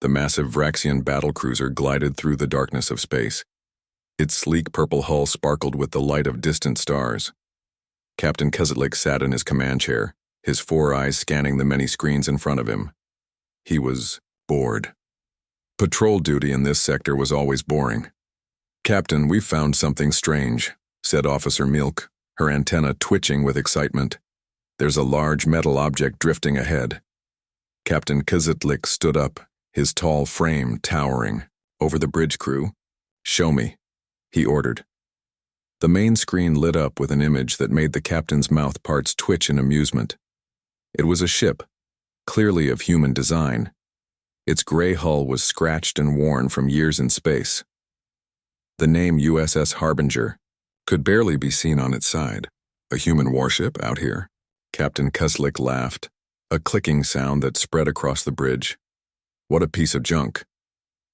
The massive Vraxian battlecruiser glided through the darkness of space. Its sleek purple hull sparkled with the light of distant stars. Captain Kezitlik sat in his command chair, his four eyes scanning the many screens in front of him. He was bored. Patrol duty in this sector was always boring. "Captain, we've found something strange," said Officer Milk, her antenna twitching with excitement. "There's a large metal object drifting ahead." Captain Kezitlik stood up, his tall frame towering over the bridge crew. "Show me," he ordered. The main screen lit up with an image that made the captain's mouth parts twitch in amusement. It was a ship, clearly of human design. Its gray hull was scratched and worn from years in space. The name USS Harbinger could barely be seen on its side. "A human warship out here?" Captain Kezitlik laughed, a clicking sound that spread across the bridge. "What a piece of junk."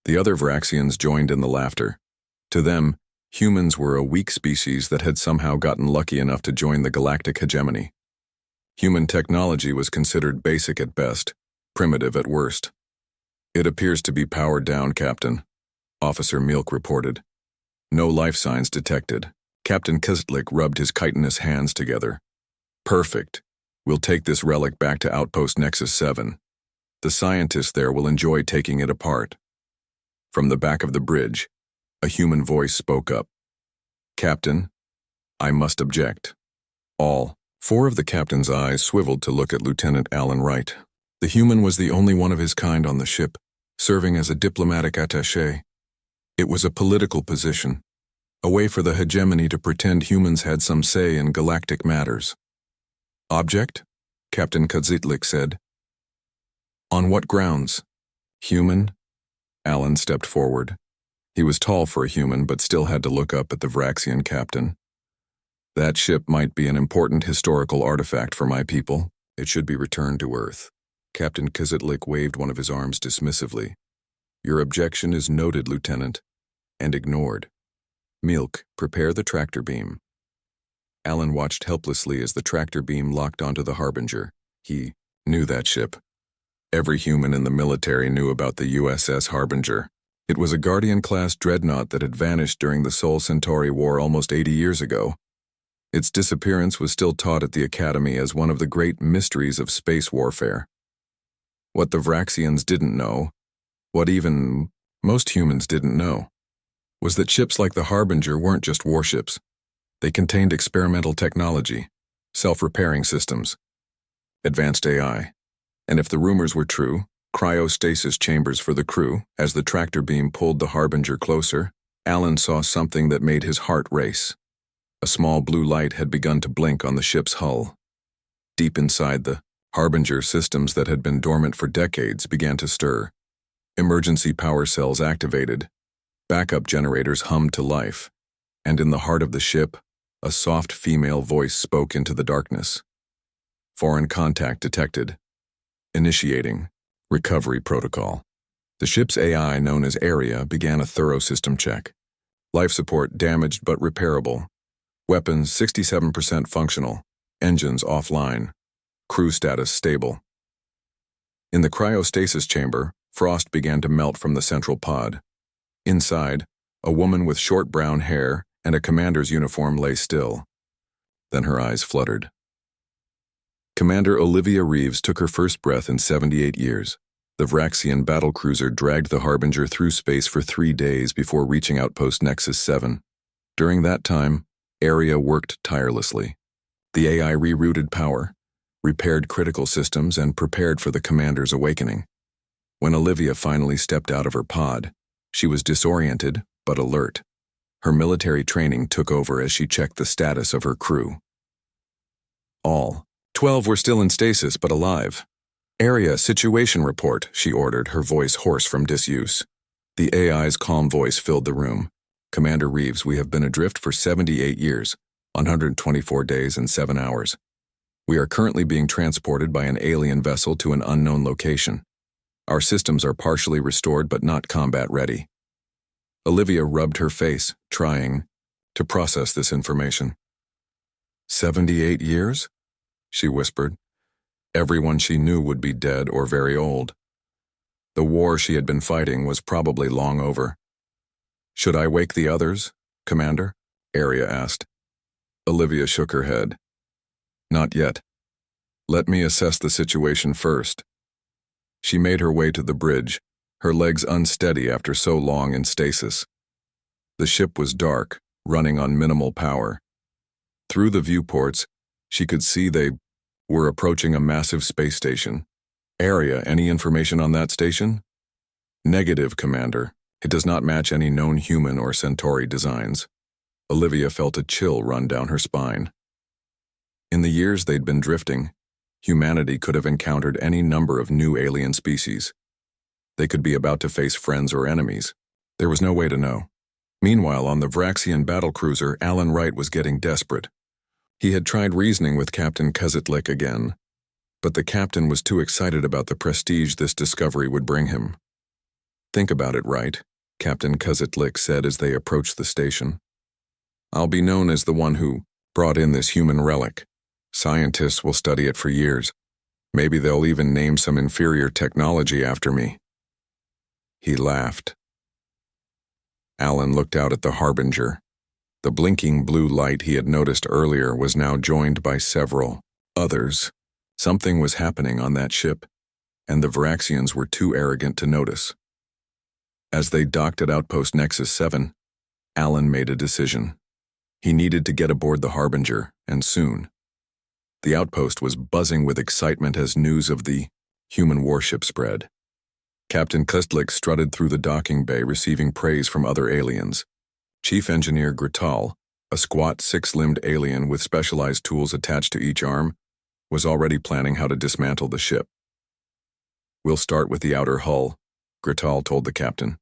The other Vraxians joined in the laughter. To them, humans were a weak species that had somehow gotten lucky enough to join the galactic hegemony. Human technology was considered basic at best, primitive at worst. "It appears to be powered down, Captain," Officer Milk reported. "No life signs detected." Captain Kezitlik rubbed his chitinous hands together. "Perfect. We'll take this relic back to Outpost Nexus 7. The scientists there will enjoy taking it apart." From the back of the bridge, a human voice spoke up. "Captain, I must object." All four of the captain's eyes swiveled to look at Lieutenant Alan Wright. The human was the only one of his kind on the ship, serving as a diplomatic attaché. It was a political position, a way for the hegemony to pretend humans had some say in galactic matters. "Object?" Captain Kezitlik said. "On what grounds?" "Human?" Alan stepped forward. He was tall for a human, but still had to look up at the Vraxian captain. "That ship might be an important historical artifact for my people. It should be returned to Earth." Captain Kezitlik waved one of his arms dismissively. "Your objection is noted, Lieutenant, and ignored. Milk, prepare the tractor beam." Alan watched helplessly as the tractor beam locked onto the Harbinger. He knew that ship. Every human in the military knew about the USS Harbinger. It was a Guardian-class dreadnought that had vanished during the Sol Centauri War almost 80 years ago. Its disappearance was still taught at the Academy as one of the great mysteries of space warfare. What the Vraxians didn't know, what even most humans didn't know, was that ships like the Harbinger weren't just warships. They contained experimental technology, self-repairing systems, advanced AI, and if the rumors were true, cryostasis chambers for the crew. As the tractor beam pulled the Harbinger closer, Alan saw something that made his heart race. A small blue light had begun to blink on the ship's hull. Deep inside, the Harbinger systems that had been dormant for decades began to stir. Emergency power cells activated, backup generators hummed to life, and in the heart of the ship, a soft female voice spoke into the darkness. "Foreign contact detected. Initiating recovery protocol." The ship's AI, known as Area, began a thorough system check. Life support damaged but repairable. Weapons 67% functional. Engines offline. Crew status stable. In the cryostasis chamber, frost began to melt from the central pod. Inside, a woman with short brown hair and a commander's uniform lay still. Then her eyes fluttered. Commander Olivia Reeves took her first breath in 78 years. The Vraxian battlecruiser dragged the Harbinger through space for 3 days before reaching Outpost Nexus 7. During that time, Area worked tirelessly. The AI rerouted power, repaired critical systems, and prepared for the commander's awakening. When Olivia finally stepped out of her pod, she was disoriented but alert. Her military training took over as she checked the status of her crew. All 12 were still in stasis but alive. "Area situation report," she ordered, her voice hoarse from disuse. The AI's calm voice filled the room. "Commander Reeves, we have been adrift for 78 years, 124 days and 7 hours. We are currently being transported by an alien vessel to an unknown location. Our systems are partially restored but not combat ready." Olivia rubbed her face, trying to process this information. 78 years? She whispered. Everyone she knew would be dead or very old. The war she had been fighting was probably long over. "Should I wake the others, Commander?" Arya asked. Olivia shook her head. "Not yet. Let me assess the situation first." She made her way to the bridge, her legs unsteady after so long in stasis. The ship was dark, running on minimal power. Through the viewports, she could see they were approaching a massive space station. "Arya, any information on that station?" "Negative, Commander. It does not match any known human or Centauri designs." Olivia felt a chill run down her spine. In the years they'd been drifting, humanity could have encountered any number of new alien species. They could be about to face friends or enemies. There was no way to know. Meanwhile, on the Vraxian battlecruiser, Alan Wright was getting desperate. He had tried reasoning with Captain Kozitlik again, but the captain was too excited about the prestige this discovery would bring him. "Think about it, Wright," Captain Kozitlik said as they approached the station. "I'll be known as the one who brought in this human relic. Scientists will study it for years. Maybe they'll even name some inferior technology after me." He laughed. Alan looked out at the Harbinger. The blinking blue light he had noticed earlier was now joined by several others. Something was happening on that ship, and the Varaxians were too arrogant to notice. As they docked at Outpost Nexus 7, Alan made a decision. He needed to get aboard the Harbinger, and soon. The outpost was buzzing with excitement as news of the human warship spread. Captain Kustlik strutted through the docking bay receiving praise from other aliens. Chief Engineer Grital, a squat six-limbed alien with specialized tools attached to each arm, was already planning how to dismantle the ship. "We'll start with the outer hull," Grital told the captain.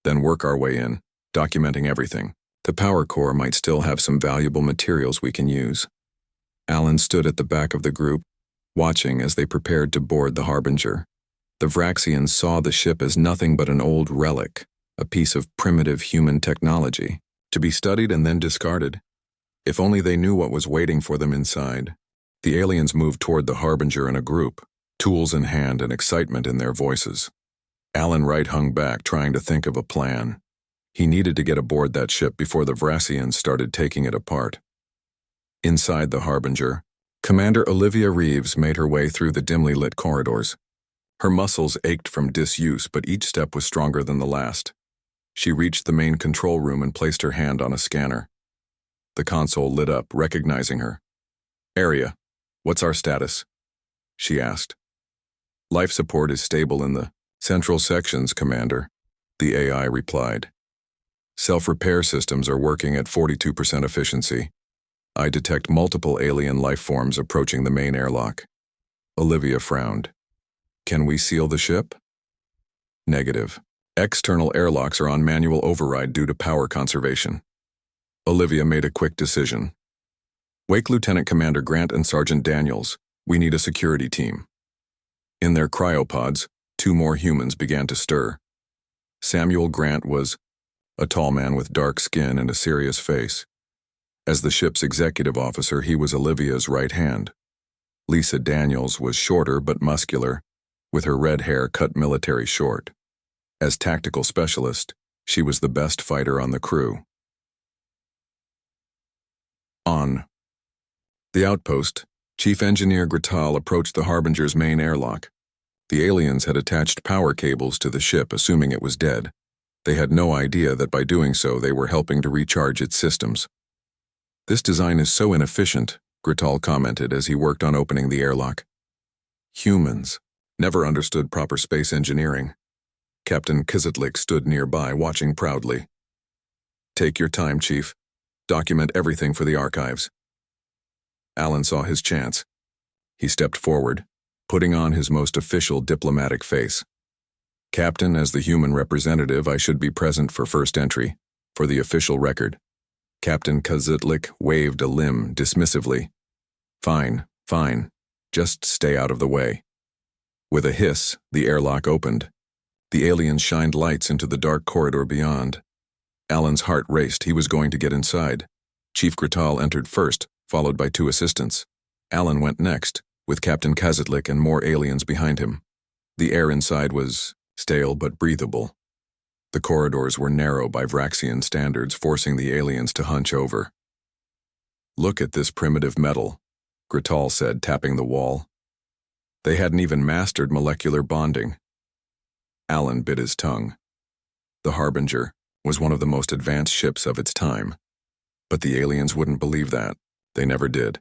"Then work our way in, documenting everything. The power core might still have some valuable materials we can use." Alan stood at the back of the group, watching as they prepared to board the Harbinger. The Vraxians saw the ship as nothing but an old relic, a piece of primitive human technology, to be studied and then discarded. If only they knew what was waiting for them inside. The aliens moved toward the Harbinger in a group, tools in hand and excitement in their voices. Alan Wright hung back, trying to think of a plan. He needed to get aboard that ship before the Vraxians started taking it apart. Inside the Harbinger, Commander Olivia Reeves made her way through the dimly lit corridors. Her muscles ached from disuse, but each step was stronger than the last. She reached the main control room and placed her hand on a scanner. The console lit up, recognizing her. "Arya, what's our status?" she asked. "Life support is stable in the central sections, Commander," the AI replied. "Self-repair systems are working at 42% efficiency. I detect multiple alien life forms approaching the main airlock." Olivia frowned. "Can we seal the ship?" "Negative. External airlocks are on manual override due to power conservation." Olivia made a quick decision. "Wake Lieutenant Commander Grant and Sergeant Daniels. We need a security team." In their cryopods, 2 more humans began to stir. Samuel Grant was a tall man with dark skin and a serious face. As the ship's executive officer, he was Olivia's right hand. Lisa Daniels was shorter but muscular, with her red hair cut military short. As tactical specialist, she was the best fighter on the crew. On the outpost, Chief Engineer Grital approached the Harbinger's main airlock. The aliens had attached power cables to the ship, assuming it was dead. They had no idea that by doing so they were helping to recharge its systems. "This design is so inefficient," Grital commented as he worked on opening the airlock. "Humans never understood proper space engineering." Captain Kizitlik stood nearby, watching proudly. "Take your time, Chief. Document everything for the archives." Alan saw his chance. He stepped forward, putting on his most official diplomatic face. "Captain, as the human representative, I should be present for first entry, for the official record." Captain Kazitlik waved a limb dismissively. Fine. Just stay out of the way." With a hiss, the airlock opened. The aliens shined lights into the dark corridor beyond. Alan's heart raced. He was going to get inside. Chief Grital entered first, followed by 2 assistants. Alan went next, with Captain Kazitlik and more aliens behind him. The air inside was stale but breathable. The corridors were narrow by Vraxian standards, forcing the aliens to hunch over. "Look at this primitive metal," Grital said, tapping the wall. They hadn't even mastered molecular bonding. Alan bit his tongue. The Harbinger was one of the most advanced ships of its time. But the aliens wouldn't believe that. They never did.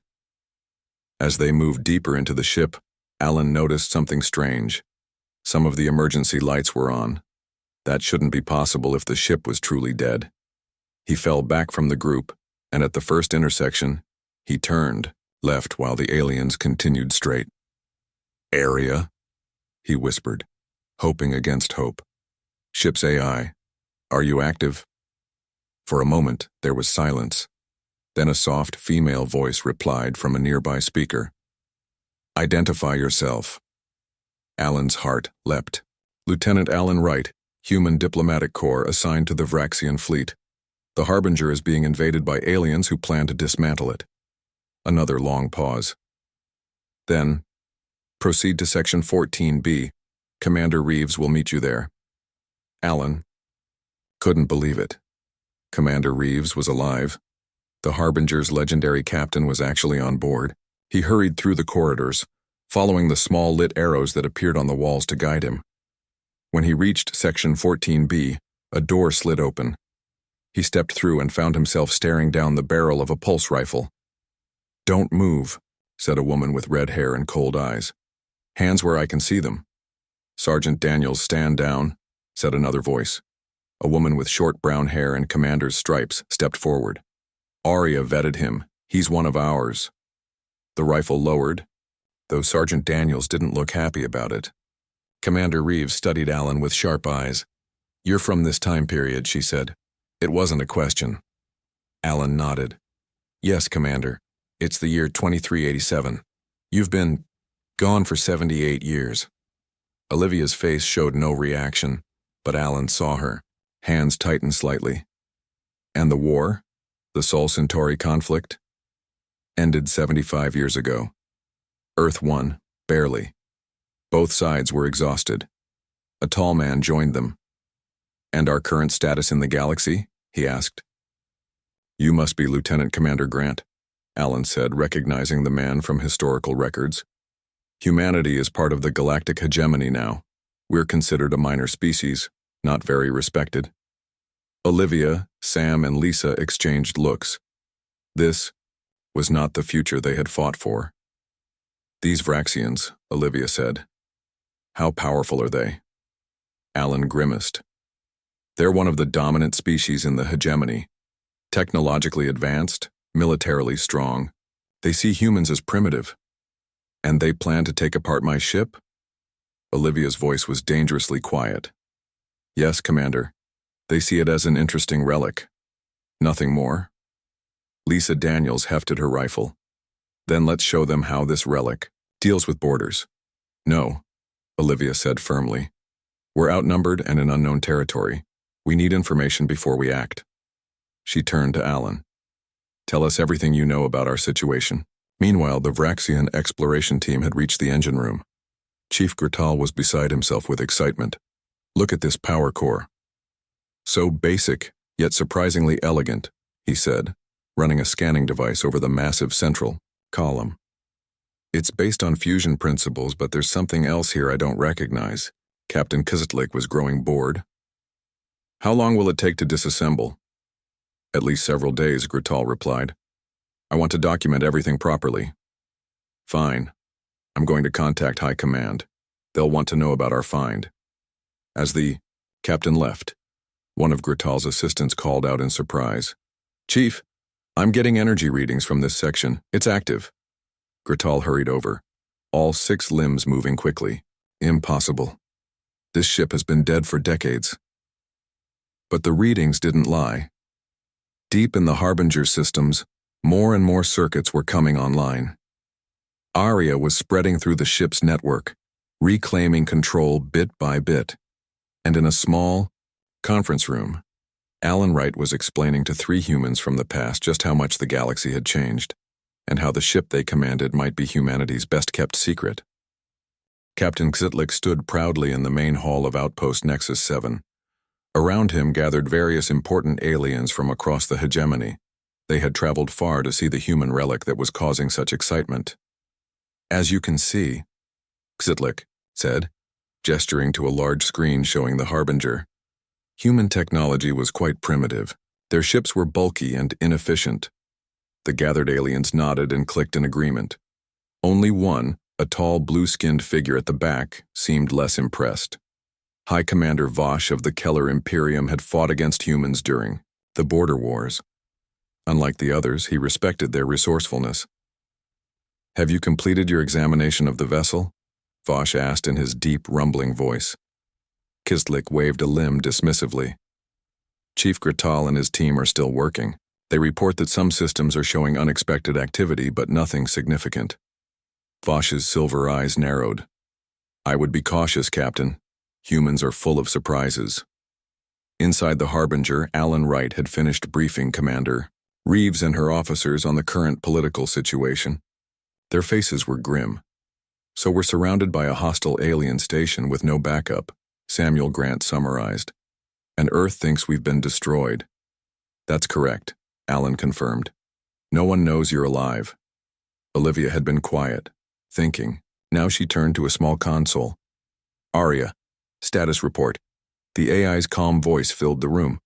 As they moved deeper into the ship, Alan noticed something strange. Some of the emergency lights were on. That shouldn't be possible if the ship was truly dead. He fell back from the group, and at the first intersection, he turned left while the aliens continued straight. "Area?" he whispered, hoping against hope. "Ship's AI, are you active?" For a moment, there was silence. Then a soft female voice replied from a nearby speaker. "Identify yourself." Alan's heart leapt. "Lieutenant Alan Wright, Human Diplomatic Corps assigned to the Vraxian fleet. The Harbinger is being invaded by aliens who plan to dismantle it." Another long pause. Then, "Proceed to Section 14B. Commander Reeves will meet you there." Alan couldn't believe it. Commander Reeves was alive. The Harbinger's legendary captain was actually on board. He hurried through the corridors, following the small lit arrows that appeared on the walls to guide him. When he reached Section 14B, a door slid open. He stepped through and found himself staring down the barrel of a pulse rifle. "Don't move," said a woman with red hair and cold eyes. "Hands where I can see them." "Sergeant Daniels, stand down," said another voice. A woman with short brown hair and commander's stripes stepped forward. "Arya vetted him. He's one of ours." The rifle lowered, though Sergeant Daniels didn't look happy about it. Commander Reeves studied Alan with sharp eyes. "You're from this time period," she said. It wasn't a question. Alan nodded. "Yes, Commander. It's the year 2387. You've been gone for 78 years. Olivia's face showed no reaction, but Alan saw her. Hands tightened slightly. "And the war? The Sol Centauri conflict?" "Ended 75 years ago. Earth won, barely. Both sides were exhausted. A tall man joined them. "And our current status in the galaxy?" he asked. "You must be Lieutenant Commander Grant," Alan said, recognizing the man from historical records. "Humanity is part of the galactic hegemony now. We're considered a minor species, not very respected." Olivia, Sam, and Lisa exchanged looks. This was not the future they had fought for. "These Vraxians," Olivia said. "How powerful are they?" Alan grimaced. "They're one of the dominant species in the hegemony. Technologically advanced, militarily strong. They see humans as primitive. And they plan to take apart my ship?" Olivia's voice was dangerously quiet. "Yes, Commander. They see it as an interesting relic. Nothing more." Lisa Daniels hefted her rifle. "Then let's show them how this relic deals with borders." "No," Olivia said firmly. "We're outnumbered and in unknown territory. We need information before we act." She turned to Alan. "Tell us everything you know about our situation." Meanwhile, the Vraxian exploration team had reached the engine room. Chief Grital was beside himself with excitement. "Look at this power core. So basic, yet surprisingly elegant," he said, running a scanning device over the massive central column. "It's based on fusion principles, but there's something else here I don't recognize." Captain Kizitlik was growing bored. "How long will it take to disassemble?" "At least several days," Grital replied. "I want to document everything properly." "Fine. I'm going to contact High Command. They'll want to know about our find." As the captain left, one of Grital's assistants called out in surprise. "Chief, I'm getting energy readings from this section. It's active." Grital hurried over, all 6 limbs moving quickly. "Impossible. This ship has been dead for decades." But the readings didn't lie. Deep in the Harbinger systems, more and more circuits were coming online. Arya was spreading through the ship's network, reclaiming control bit by bit. And in a small conference room, Alan Wright was explaining to 3 humans from the past just how much the galaxy had changed, and how the ship they commanded might be humanity's best-kept secret. Captain Xitlik stood proudly in the main hall of Outpost Nexus 7. Around him gathered various important aliens from across the hegemony. They had traveled far to see the human relic that was causing such excitement. "As you can see," Xitlik said, gesturing to a large screen showing the Harbinger. Human technology was quite primitive. Their ships were bulky and inefficient. The gathered aliens nodded and clicked in agreement. Only one, a tall blue-skinned figure at the back, seemed less impressed. High Commander Vosh of the Keller Imperium had fought against humans during the border wars. Unlike the others, he respected their resourcefulness. "Have you completed your examination of the vessel?" Vosh asked in his deep, rumbling voice. Xitlik waved a limb dismissively. "Chief Gratal and his team are still working. They report that some systems are showing unexpected activity, but nothing significant." Vosh's silver eyes narrowed. "I would be cautious, Captain. Humans are full of surprises." Inside the Harbinger, Alan Wright had finished briefing Commander Reeves and her officers on the current political situation. Their faces were grim. "So we're surrounded by a hostile alien station with no backup," Samuel Grant summarized. "And Earth thinks we've been destroyed." "That's correct," Alan confirmed. "No one knows you're alive." Olivia had been quiet, thinking. Now she turned to a small console. "Aria, status report." The AI's calm voice filled the room.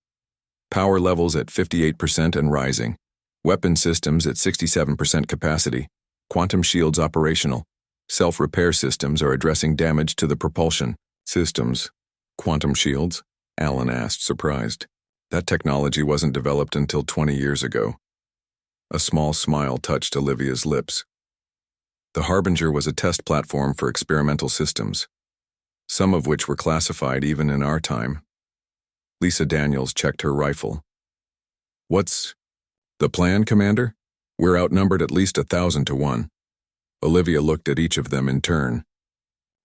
"Power levels at 58% and rising. Weapon systems at 67% capacity. Quantum shields operational. Self-repair systems are addressing damage to the propulsion systems." "Quantum shields?" Alan asked, surprised. That technology wasn't developed until 20 years ago. A small smile touched Olivia's lips. The Harbinger was a test platform for experimental systems, some of which were classified even in our time. Lisa Daniels checked her rifle. "What's the plan, Commander? We're outnumbered at least 1,000 to 1. Olivia looked at each of them in turn.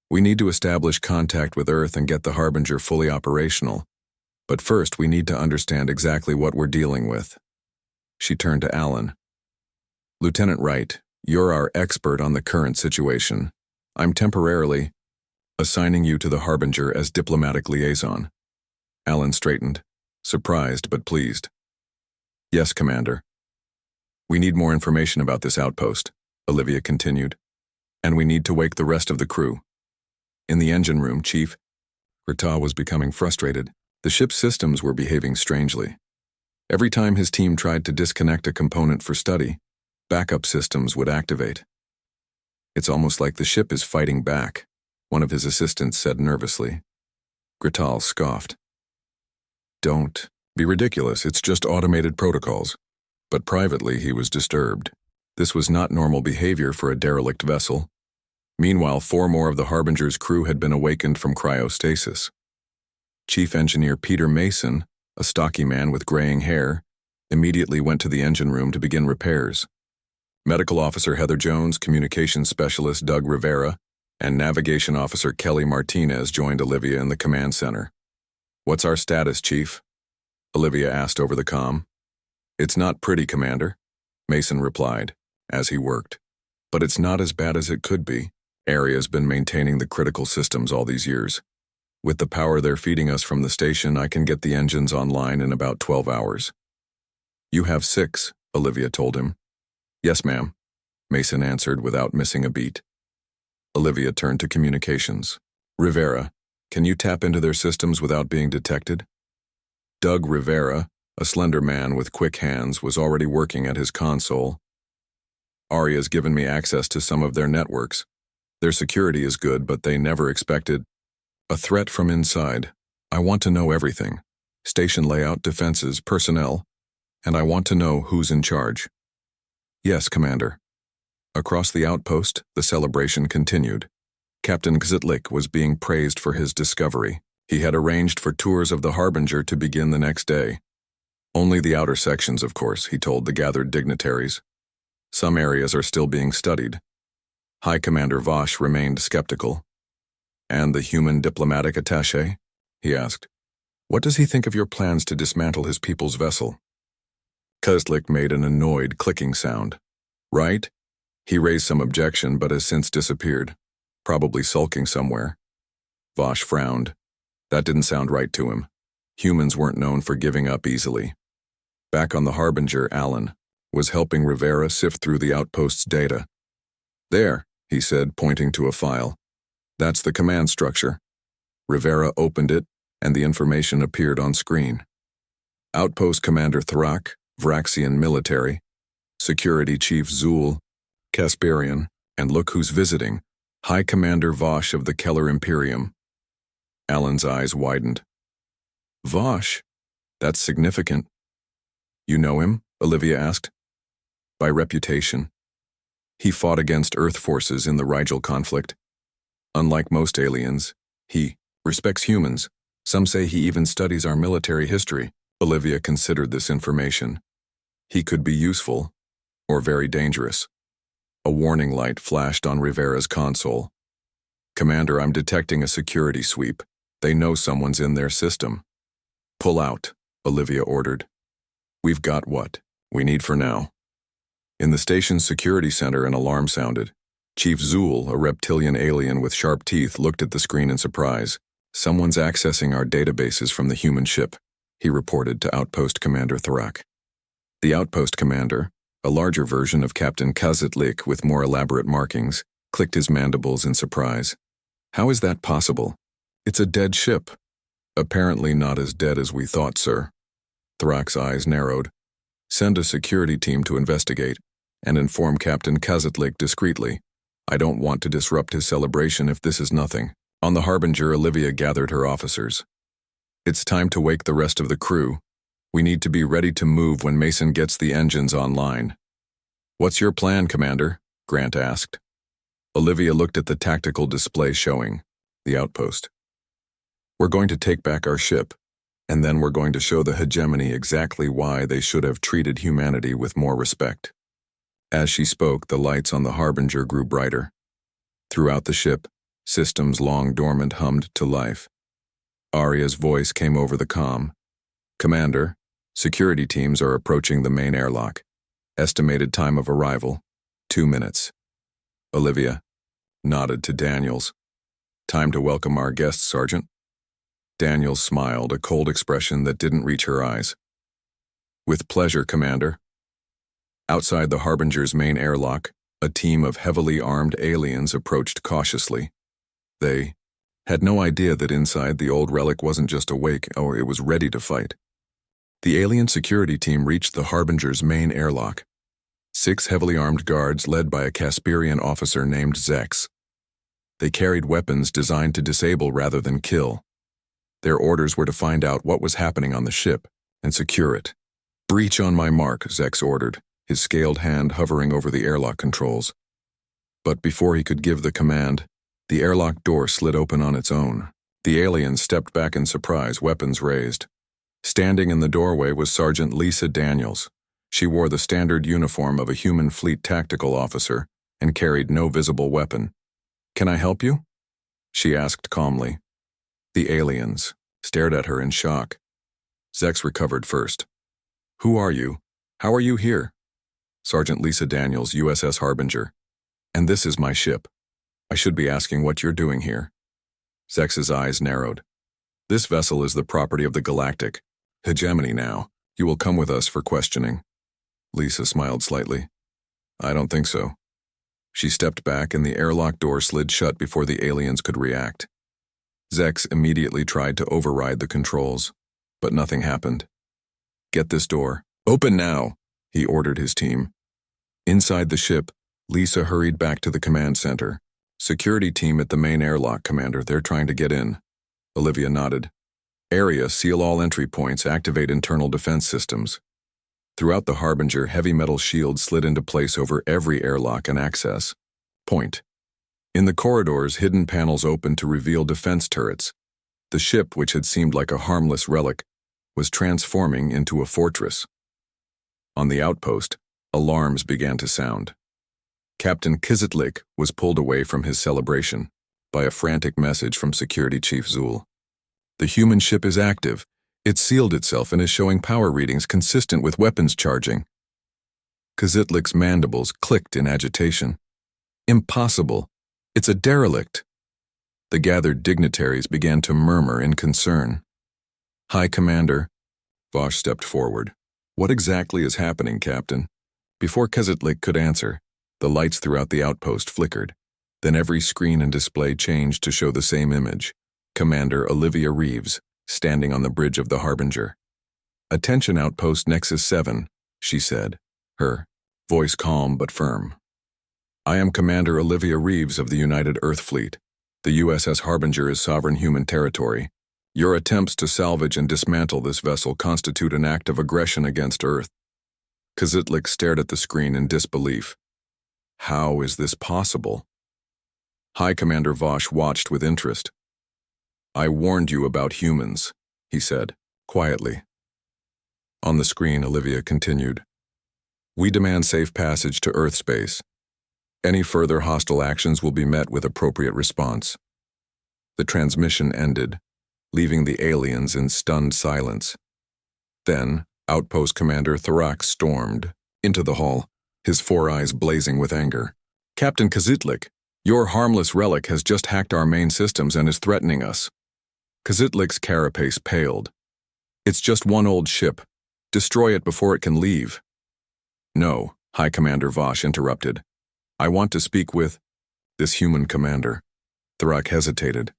"We need to establish contact with Earth and get the Harbinger fully operational. But first, we need to understand exactly what we're dealing with." She turned to Alan. "Lieutenant Wright, you're our expert on the current situation. I'm temporarily assigning you to the Harbinger as diplomatic liaison." Alan straightened, surprised but pleased. "Yes, Commander." "We need more information about this outpost," Olivia continued. "And we need to wake the rest of the crew." In the engine room, Chief Gratal was becoming frustrated. The ship's systems were behaving strangely. Every time his team tried to disconnect a component for study, backup systems would activate. "It's almost like the ship is fighting back," one of his assistants said nervously. Gratal scoffed. "Don't be ridiculous, it's just automated protocols." But privately he was disturbed. This was not normal behavior for a derelict vessel. Meanwhile, 4 more of the Harbinger's crew had been awakened from cryostasis. Chief Engineer Peter Mason, a stocky man with graying hair, immediately went to the engine room to begin repairs. Medical Officer Heather Jones, Communications Specialist Doug Rivera, and Navigation Officer Kelly Martinez joined Olivia in the command center. "What's our status, Chief?" Olivia asked over the comm. "It's not pretty, Commander," Mason replied, as he worked. "But it's not as bad as it could be. Aria's been maintaining the critical systems all these years. With the power they're feeding us from the station, I can get the engines online in about 12 hours. "You have 6, Olivia told him. "Yes, ma'am," Mason answered without missing a beat. Olivia turned to communications. "Rivera, can you tap into their systems without being detected?" Doug Rivera, a slender man with quick hands, was already working at his console. "Aria's given me access to some of their networks. Their security is good, but they never expected a threat from inside. I want to know everything. Station layout, defenses, personnel, and I want to know who's in charge." "Yes, Commander." Across the outpost, the celebration continued. Captain Xitlik was being praised for his discovery. He had arranged for tours of the Harbinger to begin the next day. "Only the outer sections, of course," he told the gathered dignitaries. "Some areas are still being studied." High Commander Vosh remained skeptical. "And the human diplomatic attaché?" he asked. "What does he think of your plans to dismantle his people's vessel?" Xitlik made an annoyed clicking sound. "Right?" He raised some objection but has since disappeared. probably sulking somewhere. Vosh frowned. That didn't sound right to him. Humans weren't known for giving up easily. Back on the Harbinger, Alan was helping Rivera sift through the outpost's data. There, he said, pointing to a file. That's the command structure. Rivera opened it, and the information appeared on screen. Outpost Commander Thrak, Vraxian Military. Security Chief Zul, Casparian, and look who's visiting, High Commander Vosh of the Keller Imperium. Alan's eyes widened. Vosh? That's significant. You know him? Olivia asked. By reputation. He fought against Earth forces in the Rigel conflict. Unlike most aliens, he respects humans. Some say he even studies our military history. Olivia considered this information. He could be useful, or very dangerous. A warning light flashed on Rivera's console. Commander, I'm detecting a security sweep. They know someone's in their system. Pull out, Olivia ordered. We've got what we need for now. In the station's security center, an alarm sounded. Chief Zul, a reptilian alien with sharp teeth, looked at the screen in surprise. Someone's accessing our databases from the human ship, he reported to Outpost Commander Thrak. The Outpost Commander, a larger version of Captain Kazitlik with more elaborate markings, clicked his mandibles in surprise. How is that possible? It's a dead ship. Apparently not as dead as we thought, sir. Thrak's eyes narrowed. Send a security team to investigate, and inform Captain Kazitlik discreetly. I don't want to disrupt his celebration if this is nothing. On the Harbinger, Olivia gathered her officers. It's time to wake the rest of the crew. We need to be ready to move when Mason gets the engines online. What's your plan, Commander? Grant asked. Olivia looked at the tactical display showing the outpost. We're going to take back our ship, and then we're going to show the hegemony exactly why they should have treated humanity with more respect. As she spoke, the lights on the Harbinger grew brighter. Throughout the ship, systems long dormant hummed to life. Arya's voice came over the comm. Commander, security teams are approaching the main airlock. Estimated time of arrival, 2 minutes. Olivia nodded to Daniels. Time to welcome our guests, Sergeant. Daniels smiled, a cold expression that didn't reach her eyes. With pleasure, Commander. Outside the Harbinger's main airlock, a team of heavily armed aliens approached cautiously. They had no idea that inside the old Relic wasn't just awake, or it was ready to fight. The alien security team reached the Harbinger's main airlock. 6 heavily armed guards led by a Casparian officer named Zex. They carried weapons designed to disable rather than kill. Their orders were to find out what was happening on the ship and secure it. Breach on my mark, Zex ordered, his scaled hand hovering over the airlock controls. But before he could give the command, the airlock door slid open on its own. The aliens stepped back in surprise, weapons raised. Standing in the doorway was Sergeant Lisa Daniels. She wore the standard uniform of a human fleet tactical officer and carried no visible weapon. Can I help you? She asked calmly. The aliens stared at her in shock. Zex recovered first. Who are you? How are you here? Sergeant Lisa Daniels, USS Harbinger. And this is my ship. I should be asking what you're doing here. Zex's eyes narrowed. This vessel is the property of the Galactic Hegemony now. You will come with us for questioning. Lisa smiled slightly. I don't think so. She stepped back and the airlock door slid shut before the aliens could react. Zex immediately tried to override the controls, but nothing happened. Get this door. Open now, he ordered his team. Inside the ship, Lisa hurried back to the command center. Security team at the main airlock, Commander. They're trying to get in. Olivia nodded. Area, seal all entry points, activate internal defense systems. Throughout the Harbinger, heavy metal shields slid into place over every airlock and access point. In the corridors, hidden panels opened to reveal defense turrets. The ship, which had seemed like a harmless relic, was transforming into a fortress. On the outpost, alarms began to sound. Captain Kazitlik was pulled away from his celebration by a frantic message from Security Chief Zul. The human ship is active. It sealed itself and is showing power readings consistent with weapons charging. Kazitlik's mandibles clicked in agitation. Impossible. It's a derelict. The gathered dignitaries began to murmur in concern. High Commander, Vosh stepped forward. What exactly is happening, Captain? Before Kezitlik could answer, the lights throughout the outpost flickered. Then every screen and display changed to show the same image. Commander Olivia Reeves, standing on the bridge of the Harbinger. "Attention Outpost Nexus 7, she said, her voice calm but firm. "I am Commander Olivia Reeves of the United Earth Fleet. The USS Harbinger is sovereign human territory. Your attempts to salvage and dismantle this vessel constitute an act of aggression against Earth." Kezitlik stared at the screen in disbelief. How is this possible? High Commander Vosh watched with interest. "I warned you about humans," he said, quietly. On the screen, Olivia continued. "We demand safe passage to Earth space. Any further hostile actions will be met with appropriate response." The transmission ended, leaving the aliens in stunned silence. Then, Outpost Commander Thorak stormed into the hall, his four eyes blazing with anger. "Captain Kezitlik, your harmless relic has just hacked our main systems and is threatening us." Kezitlik's carapace paled. "It's just one old ship. Destroy it before it can leave." "No," High Commander Vosh interrupted. "I want to speak with this human commander." Thorak hesitated.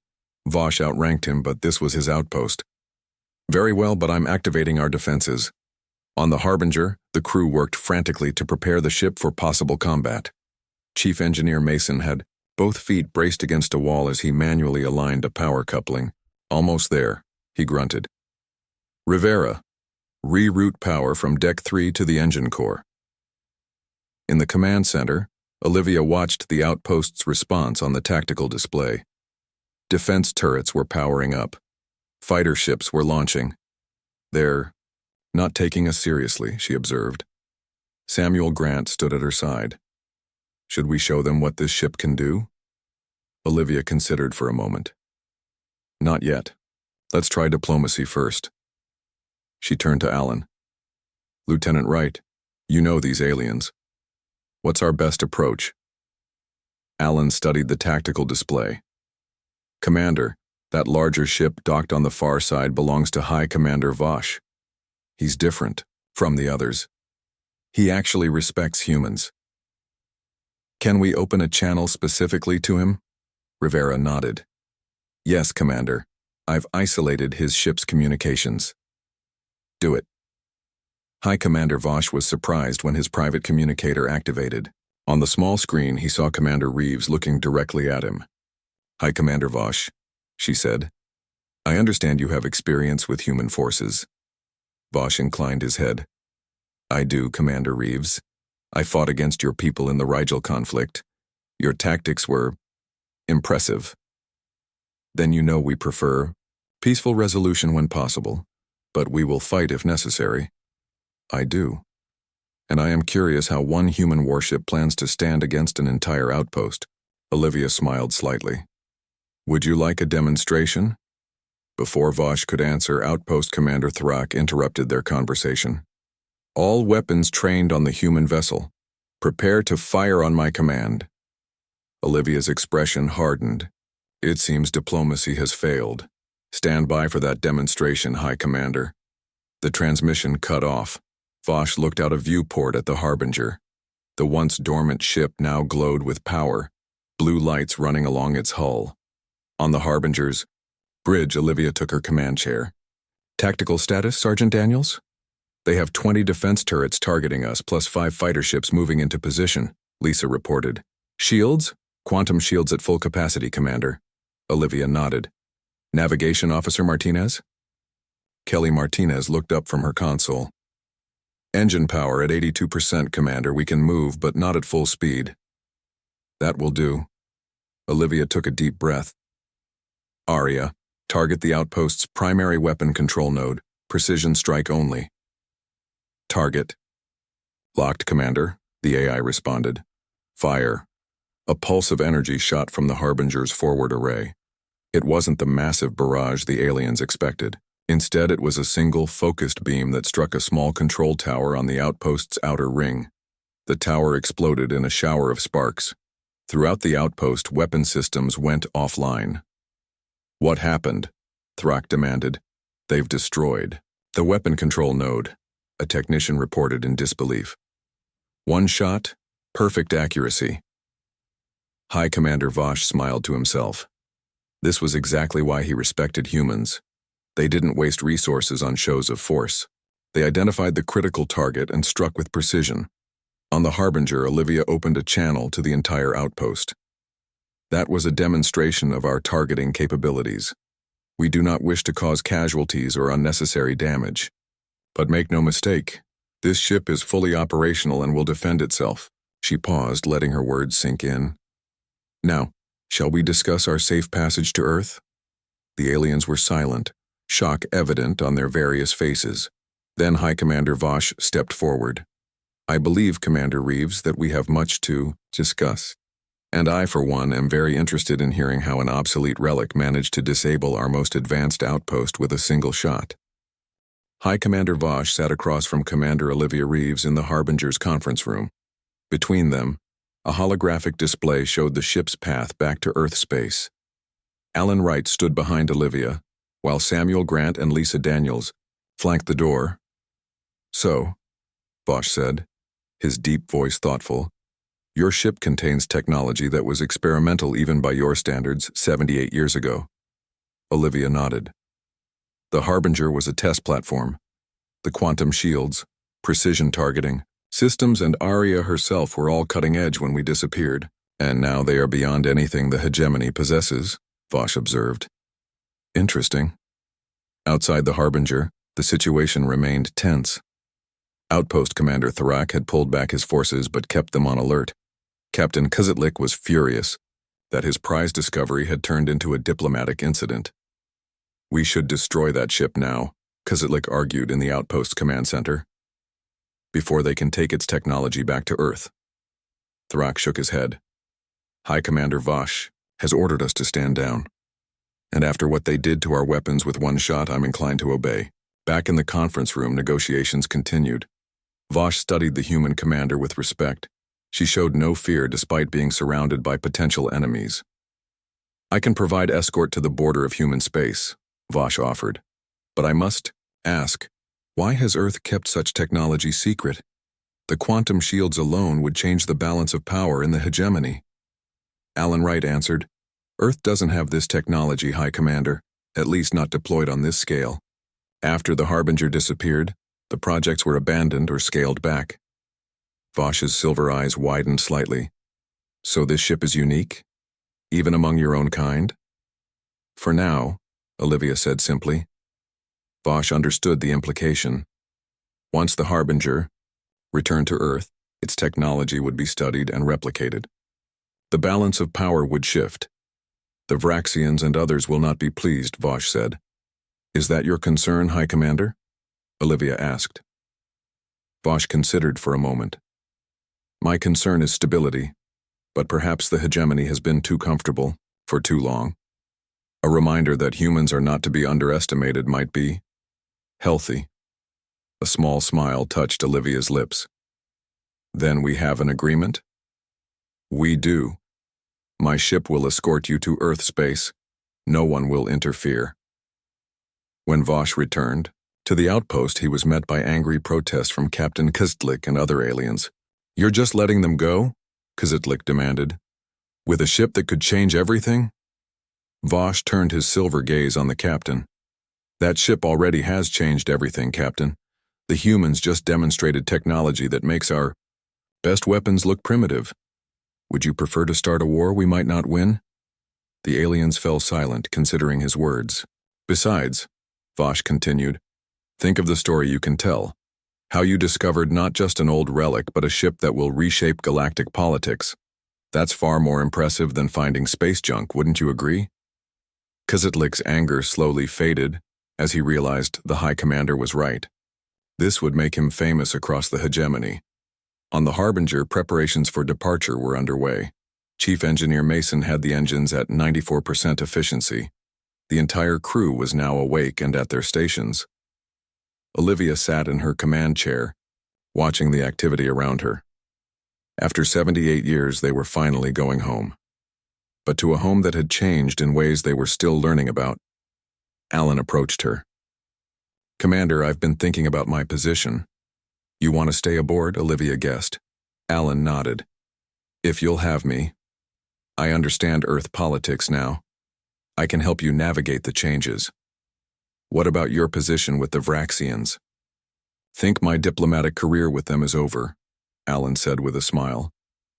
Vosh outranked him, but this was his outpost. "Very well, but I'm activating our defenses." On the Harbinger, the crew worked frantically to prepare the ship for possible combat. Chief Engineer Mason had both feet braced against a wall as he manually aligned a power coupling. "Almost there," he grunted. "Rivera, reroute power from Deck 3 to the engine core." In the command center, Olivia watched the outpost's response on the tactical display. Defense turrets were powering up. Fighter ships were launching. "They're not taking us seriously," she observed. Samuel Grant stood at her side. "Should we show them what this ship can do?" Olivia considered for a moment. "Not yet. Let's try diplomacy first." She turned to Alan. "Lieutenant Wright, you know these aliens. What's our best approach?" Alan studied the tactical display. "Commander, that larger ship docked on the far side belongs to High Commander Vosh. He's different from the others. He actually respects humans." "Can we open a channel specifically to him?" Rivera nodded. "Yes, Commander. I've isolated his ship's communications." "Do it." High Commander Vosh was surprised when his private communicator activated. On the small screen, he saw Commander Reeves looking directly at him. "High Commander Vosh," she said, "I understand you have experience with human forces." Vosh inclined his head. "I do, Commander Reeves. I fought against your people in the Rigel conflict. Your tactics were impressive. Then you know we prefer peaceful resolution when possible, but we will fight if necessary." "I do. And I am curious how one human warship plans to stand against an entire outpost." Olivia smiled slightly. "Would you like a demonstration?" Before Vosh could answer, Outpost Commander Thorak interrupted their conversation. "All weapons trained on the human vessel. Prepare to fire on my command." Olivia's expression hardened. "It seems diplomacy has failed. Stand by for that demonstration, High Commander." The transmission cut off. Vosh looked out a viewport at the Harbinger. The once dormant ship now glowed with power, blue lights running along its hull. On the Harbinger's bridge, Olivia took her command chair. "Tactical status, Sergeant Daniels?" "They have 20 defense turrets targeting us, plus 5 fighter ships moving into position," Lisa reported. "Shields?" "Quantum shields at full capacity, Commander." Olivia nodded. "Navigation Officer Martinez?" Kelly Martinez looked up from her console. "Engine power at 82%, Commander. We can move, but not at full speed." "That will do." Olivia took a deep breath. "Aria, target the outpost's primary weapon control node. Precision strike only." "Target." "Locked, Commander," the AI responded. "Fire." A pulse of energy shot from the Harbinger's forward array. It wasn't the massive barrage the aliens expected. Instead, it was a single, focused beam that struck a small control tower on the outpost's outer ring. The tower exploded in a shower of sparks. Throughout the outpost, weapon systems went offline. "What happened?" Thrak demanded. "They've destroyed the weapon control node," a technician reported in disbelief. "One shot, perfect accuracy." High Commander Vosh smiled to himself. This was exactly why he respected humans. They didn't waste resources on shows of force. They identified the critical target and struck with precision. On the Harbinger, Olivia opened a channel to the entire outpost. "That was a demonstration of our targeting capabilities. We do not wish to cause casualties or unnecessary damage. But make no mistake, this ship is fully operational and will defend itself." She paused, letting her words sink in. "Now, shall we discuss our safe passage to Earth?" The aliens were silent, shock evident on their various faces. Then High Commander Vosh stepped forward. "I believe, Commander Reeves, that we have much to discuss. And I, for one, am very interested in hearing how an obsolete relic managed to disable our most advanced outpost with a single shot." High Commander Vosh sat across from Commander Olivia Reeves in the Harbinger's conference room. Between them, a holographic display showed the ship's path back to Earth space. Alan Wright stood behind Olivia, while Samuel Grant and Lisa Daniels flanked the door. "So," Vosh said, his deep voice thoughtful, "your ship contains technology that was experimental even by your standards 78 years ago." Olivia nodded. "The Harbinger was a test platform. The quantum shields, precision targeting, systems, and Aria herself were all cutting edge when we disappeared, and now they are beyond anything the hegemony possesses," Vosh observed. "Interesting." Outside the Harbinger, the situation remained tense. Outpost Commander Thrak had pulled back his forces but kept them on alert. Captain Kozitlik was furious that his prize discovery had turned into a diplomatic incident. "We should destroy that ship now," Kozitlik argued in the Outpost Command Center, "before they can take its technology back to Earth." Thrak shook his head. "High Commander Vosh has ordered us to stand down. And after what they did to our weapons with one shot, I'm inclined to obey." Back in the conference room, negotiations continued. Vosh studied the human commander with respect. She showed no fear despite being surrounded by potential enemies. "I can provide escort to the border of human space," Vosh offered. "But I must ask, why has Earth kept such technology secret? The quantum shields alone would change the balance of power in the hegemony." Alan Wright answered, "Earth doesn't have this technology, High Commander, at least not deployed on this scale. After the Harbinger disappeared, the projects were abandoned or scaled back." Vosh's silver eyes widened slightly. "So this ship is unique? Even among your own kind?" "For now," Olivia said simply. Vosh understood the implication. Once the Harbinger returned to Earth, its technology would be studied and replicated. The balance of power would shift. "The Vraxians and others will not be pleased," Vosh said. "Is that your concern, High Commander?" Olivia asked. Vosh considered for a moment. "My concern is stability, but perhaps the hegemony has been too comfortable for too long. A reminder that humans are not to be underestimated might be healthy." A small smile touched Olivia's lips. "Then we have an agreement?" "We do. My ship will escort you to Earth space. No one will interfere." When Vosh returned to the outpost, he was met by angry protest from Captain Kozitlik and other aliens. "You're just letting them go?" Kozitlik demanded. "With a ship that could change everything?" Vosh turned his silver gaze on the captain. "That ship already has changed everything, Captain. The humans just demonstrated technology that makes our best weapons look primitive. Would you prefer to start a war we might not win?" The aliens fell silent, considering his words. "Besides," Vosh continued, "think of the story you can tell. How you discovered not just an old relic, but a ship that will reshape galactic politics. That's far more impressive than finding space junk, wouldn't you agree?" Kozitlik's anger slowly faded as he realized the High Commander was right. This would make him famous across the hegemony. On the Harbinger, preparations for departure were underway. Chief Engineer Mason had the engines at 94% efficiency. The entire crew was now awake and at their stations. Olivia sat in her command chair, watching the activity around her. After 78 years, they were finally going home. But to a home that had changed in ways they were still learning about. Alan approached her. "Commander, I've been thinking about my position." "You want to stay aboard?" Olivia guessed. Alan nodded. "If you'll have me. I understand Earth politics now. I can help you navigate the changes." "What about your position with the Vraxians?" "Think my diplomatic career with them is over," Alan said with a smile.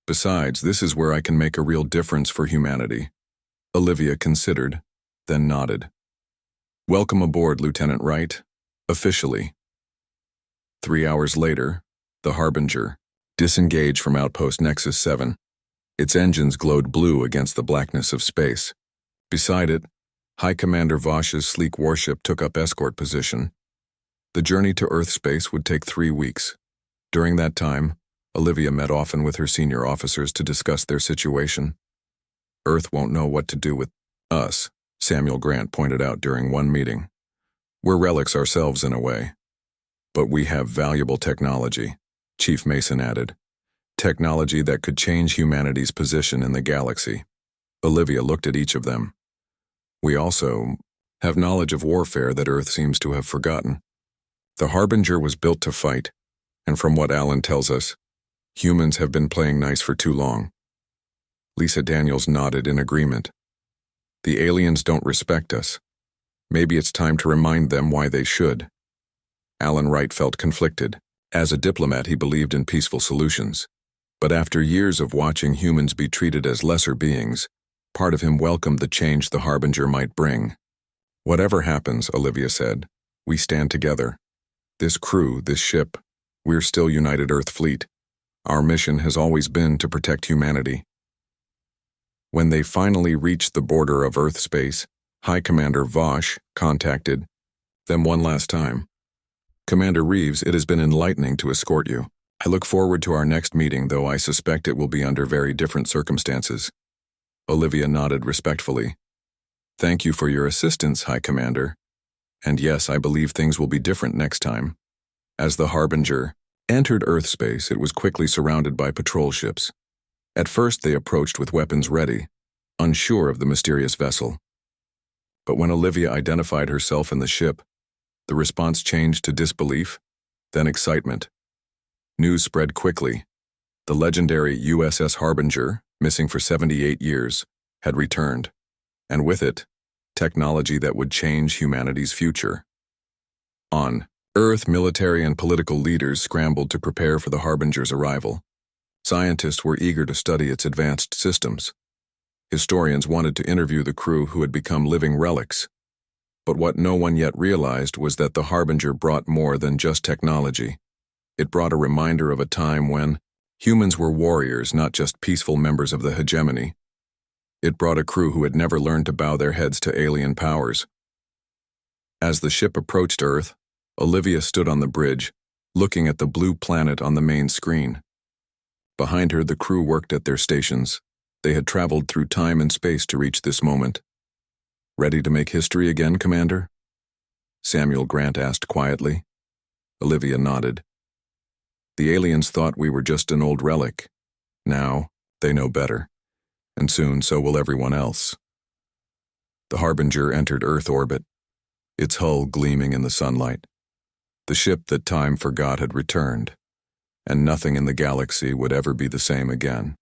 "Besides, this is where I can make a real difference for humanity." Olivia considered, then nodded. "Welcome aboard, Lieutenant Wright. Officially." 3 hours later, the Harbinger disengaged from Outpost Nexus 7. Its engines glowed blue against the blackness of space. Beside it, High Commander Vosh's sleek warship took up escort position. The journey to Earth space would take 3 weeks. During that time, Olivia met often with her senior officers to discuss their situation. "Earth won't know what to do with us," Samuel Grant pointed out during one meeting. "We're relics ourselves in a way. But we have valuable technology," Chief Mason added. "Technology that could change humanity's position in the galaxy." Olivia looked at each of them. "We also have knowledge of warfare that Earth seems to have forgotten. The Harbinger was built to fight, and from what Alan tells us, humans have been playing nice for too long." Lisa Daniels nodded in agreement. "The aliens don't respect us. Maybe it's time to remind them why they should." Alan Wright felt conflicted. As a diplomat, he believed in peaceful solutions. But after years of watching humans be treated as lesser beings, part of him welcomed the change the Harbinger might bring. "Whatever happens," Olivia said, "we stand together. This crew, this ship, we're still United Earth Fleet. Our mission has always been to protect humanity." When they finally reached the border of Earth space, High Commander Vosh contacted them one last time. "Commander Reeves, it has been enlightening to escort you. I look forward to our next meeting, though I suspect it will be under very different circumstances." Olivia nodded respectfully. "Thank you for your assistance, High Commander. And yes, I believe things will be different next time." As the Harbinger entered Earth space, it was quickly surrounded by patrol ships. At first, they approached with weapons ready, unsure of the mysterious vessel. But when Olivia identified herself in the ship, the response changed to disbelief, then excitement. News spread quickly. The legendary USS Harbinger, missing for 78 years, had returned, and with it, technology that would change humanity's future. On Earth, military and political leaders scrambled to prepare for the Harbinger's arrival. Scientists were eager to study its advanced systems. Historians wanted to interview the crew who had become living relics. But what no one yet realized was that the Harbinger brought more than just technology. It brought a reminder of a time when humans were warriors, not just peaceful members of the hegemony. It brought a crew who had never learned to bow their heads to alien powers. As the ship approached Earth, Olivia stood on the bridge, looking at the blue planet on the main screen. Behind her, the crew worked at their stations. They had traveled through time and space to reach this moment. "Ready to make history again, Commander?" Samuel Grant asked quietly. Olivia nodded. "The aliens thought we were just an old relic. Now, they know better. And soon so will everyone else." The Harbinger entered Earth orbit, its hull gleaming in the sunlight. The ship that time forgot had returned, and nothing in the galaxy would ever be the same again.